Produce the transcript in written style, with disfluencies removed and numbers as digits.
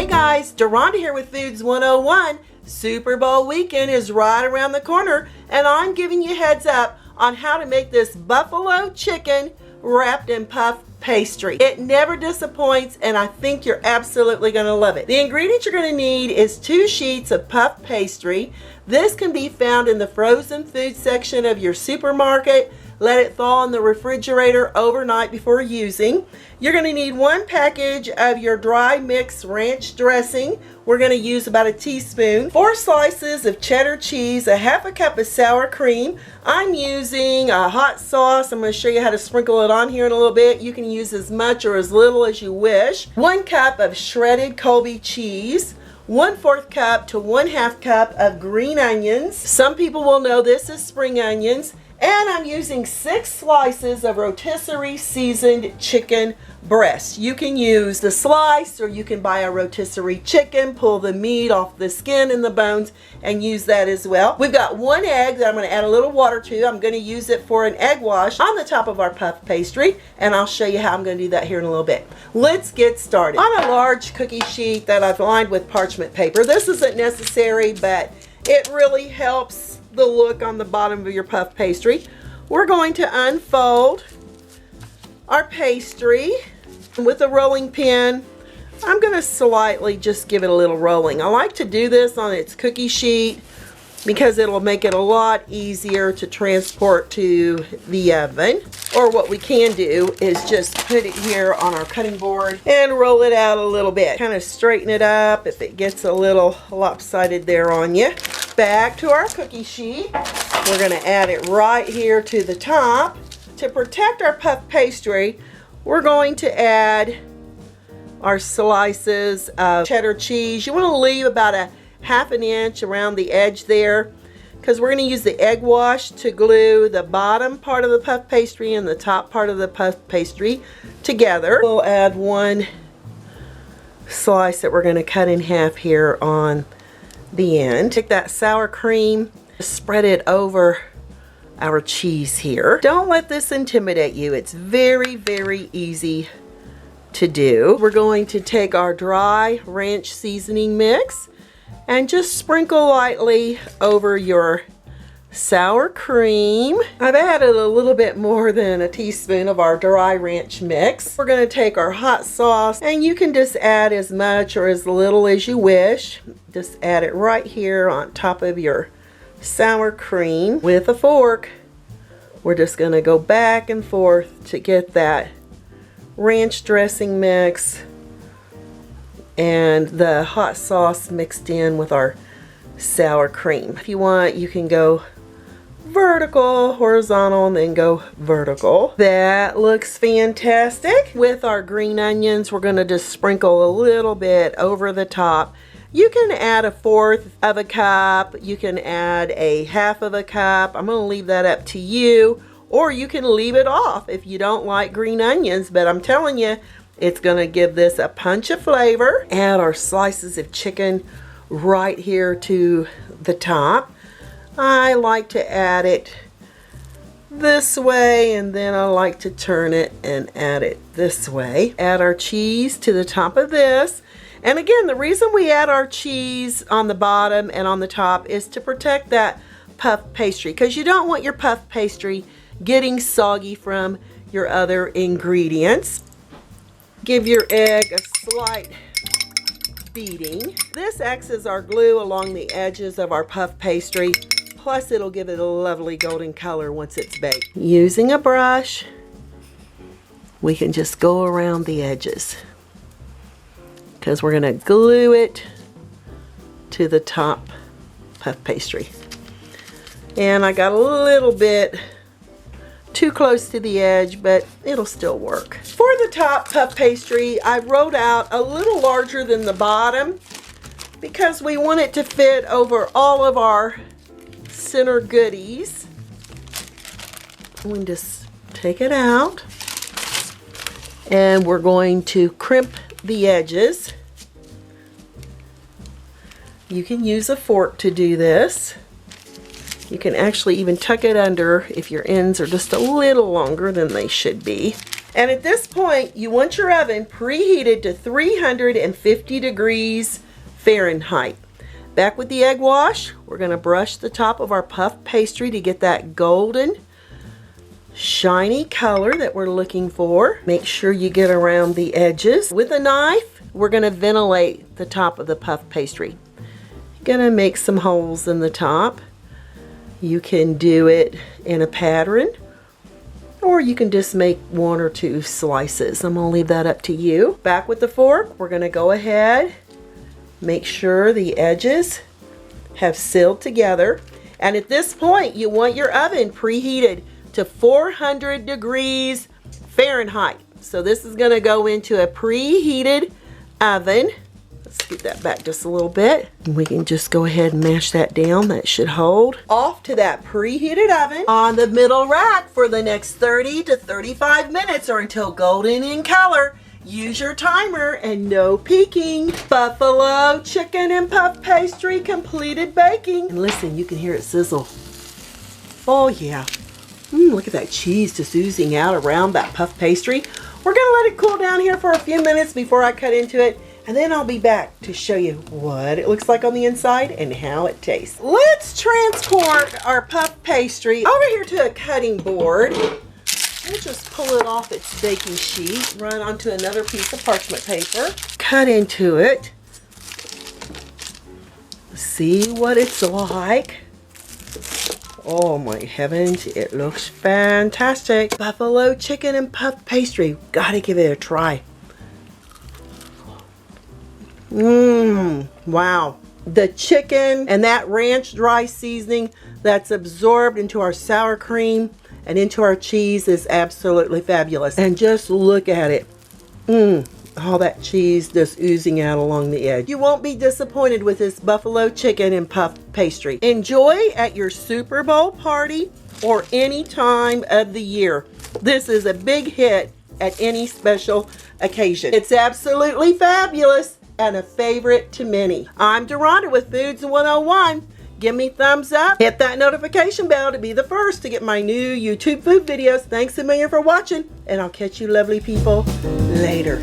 Hey guys, Deronda here with Foods 101. Super Bowl weekend is right around the corner, and I'm giving you heads up on how to make this buffalo chicken wrapped in puff pastry. It never disappoints, and I think you're absolutely going to love it. The ingredients you're going to need is 2 sheets of puff pastry. This can be found in the frozen food section of your supermarket. Let it thaw in the refrigerator overnight before using. You're going to need 1 package of your dry mix ranch dressing. We're going to use about a teaspoon. 4 slices of cheddar cheese, a half a cup of sour cream. I'm using a hot sauce. I'm going to show you how to sprinkle it on here in a little bit. You can use as much or as little as you wish. 1 cup of shredded Colby cheese. 1/4 cup to 1/2 cup of green onions. Some people will know this is spring onions. And I'm using 6 slices of rotisserie seasoned chicken breast. You can use the slice, or you can buy a rotisserie chicken, pull the meat off the skin and the bones, and use that as well. We've got 1 egg that I'm going to add a little water to. I'm going to use it for an egg wash on the top of our puff pastry, and I'll show you how I'm going to do that here in a little bit. Let's get started. On a large cookie sheet that I've lined with parchment paper. This isn't necessary, but it really helps the look on the bottom of your puff pastry. We're going to unfold our pastry with a rolling pin. I'm going to slightly just give it a little rolling. I like to do this on its cookie sheet because it'll make it a lot easier to transport to the oven. Or what we can do is just put it here on our cutting board and roll it out a little bit. Kind of straighten it up if it gets a little lopsided there on you. Back to our cookie sheet. We're going to add it right here to the top. To protect our puff pastry, we're going to add our slices of cheddar cheese. You want to leave about a 1/2 inch around the edge there, because we're going to use the egg wash to glue the bottom part of the puff pastry and the top part of the puff pastry together. We'll add 1 slice that we're going to cut in half here on the end. Take that sour cream, spread it over our cheese here. Don't let this intimidate you. It's very, very easy to do. We're going to take our dry ranch seasoning mix and just sprinkle lightly over your sour cream. I've added a little bit more than a teaspoon of our dry ranch mix. We're going to take our hot sauce, and you can just add as much or as little as you wish. Just add it right here on top of your sour cream. With a fork, we're just going to go back and forth to get that ranch dressing mix and the hot sauce mixed in with our sour cream. If you want, you can go vertical, horizontal, and then go vertical. That looks fantastic. With our green onions, we're going to just sprinkle a little bit over the top. You can add 1/4 of a cup. You can add a 1/2 of a cup. I'm going to leave that up to you. Or you can leave it off if you don't like green onions. But I'm telling you, it's going to give this a punch of flavor. Add our slices of chicken right here to the top. I like to add it this way, and then I like to turn it and add it this way. Add our cheese to the top of this. And again, the reason we add our cheese on the bottom and on the top is to protect that puff pastry, because you don't want your puff pastry getting soggy from your other ingredients. Give your egg a slight beating. This acts as our glue along the edges of our puff pastry. Plus, it'll give it a lovely golden color once it's baked. Using a brush, we can just go around the edges, because we're going to glue it to the top puff pastry. And I got a little bit too close to the edge, but it'll still work. For the top puff pastry, I wrote out a little larger than the bottom because we want it to fit over all of our center goodies. We can just take it out, and we're going to crimp the edges. You can use a fork to do this. You can actually even tuck it under if your ends are just a little longer than they should be. And at this point, you want your oven preheated to 350 degrees Fahrenheit. Back with the egg wash, we're going to brush the top of our puff pastry to get that golden, shiny color that we're looking for. Make sure you get around the edges. With a knife, we're going to ventilate the top of the puff pastry. Gonna make some holes in the top. You can do it in a pattern, or you can just make 1 or 2 slices. I'm gonna leave that up to you. Back with the fork, we're gonna go ahead, make sure the edges have sealed together. And at this point, you want your oven preheated to 400 degrees Fahrenheit. So this is gonna go into a preheated oven. Let's get that back just a little bit. We can just go ahead and mash that down. That should hold. Off to that preheated oven on the middle rack for the next 30 to 35 minutes or until golden in color. Use your timer and no peeking. Buffalo chicken and puff pastry completed baking. And listen, you can hear it sizzle. Oh yeah. Look at that cheese just oozing out around that puff pastry. We're gonna let it cool down here for a few minutes before I cut into it. And then I'll be back to show you what it looks like on the inside and how it tastes. Let's transport our puff pastry over here to a cutting board. We'll just pull it off its baking sheet, run onto another piece of parchment paper, cut into it. See what it's like. Oh my heavens, it looks fantastic. Buffalo chicken and puff pastry. Gotta give it a try. Wow. The chicken and that ranch dry seasoning that's absorbed into our sour cream and into our cheese is absolutely fabulous. And just look at it. All that cheese just oozing out along the edge. You won't be disappointed with this buffalo chicken and puff pastry. Enjoy at your Super Bowl party or any time of the year. This is a big hit at any special occasion. It's absolutely fabulous and a favorite to many. I'm Deronda with Foods 101. Give me thumbs up, hit that notification bell to be the first to get my new YouTube food videos. Thanks a million for watching, and I'll catch you lovely people later.